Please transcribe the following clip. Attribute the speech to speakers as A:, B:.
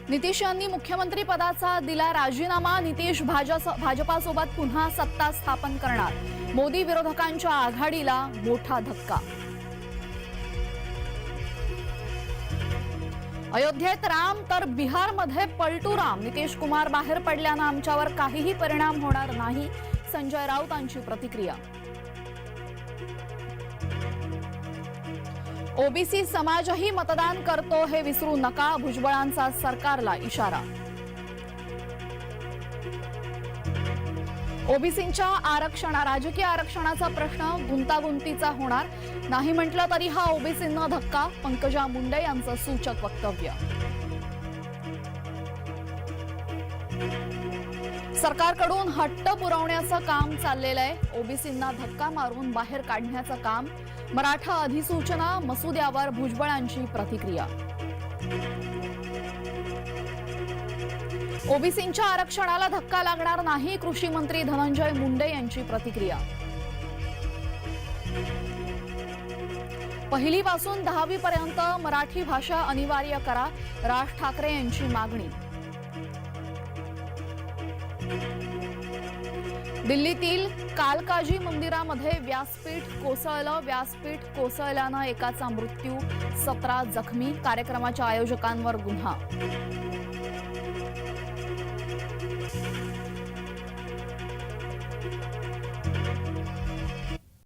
A: नितीश यांनी मुख्यमंत्री पदाचा दिला राजीनामा। नितीश भाजपासोबत पुन्हा सत्ता स्थापन करणार। मोदी विरोधकांच्या आघाडीला मोठा धक्का। अयोध्येत राम तर बिहारमध्ये पलटू राम। नितीश कुमार बाहेर पडल्यानं आमच्यावर काहीही परिणाम होणार नाही, संजय राऊतांची प्रतिक्रिया। ओबीसी समाजही मतदान करतो हे विसरू नका, भुजबळांचा सरकारला इशारा। ओबीसींच्या राजकीय आरक्षणाचा प्रश्न गुंतागुंतीचा होणार नाही म्हटलं तरी हा ओबीसींना धक्का, पंकजा मुंडे यांचं सूचक वक्तव्य। सरकारकडून हट्ट पुरवण्याचं काम चाललेलं आहे। ओबीसींना धक्का मारून बाहेर काढण्याचं काम। मराठा अधिसूचना मसुद्यावर भुजबळांची प्रतिक्रिया। ओबीसींच्या आरक्षणाला धक्का लागणार नाही, कृषी मंत्री धनंजय मुंडे यांची प्रतिक्रिया। पहिलीपासून 10वी पर्यंत मराठी भाषा अनिवार्य करा, राज ठाकरे यांची मागणी। दिल्लीतील कालकाजी मंदिरामध्ये व्यासपीठ कोसळलं। व्यासपीठ कोसळल्यानं एकाचा मृत्यू, 17 जखमी। कार्यक्रमाच्या आयोजकांवर गुन्हा।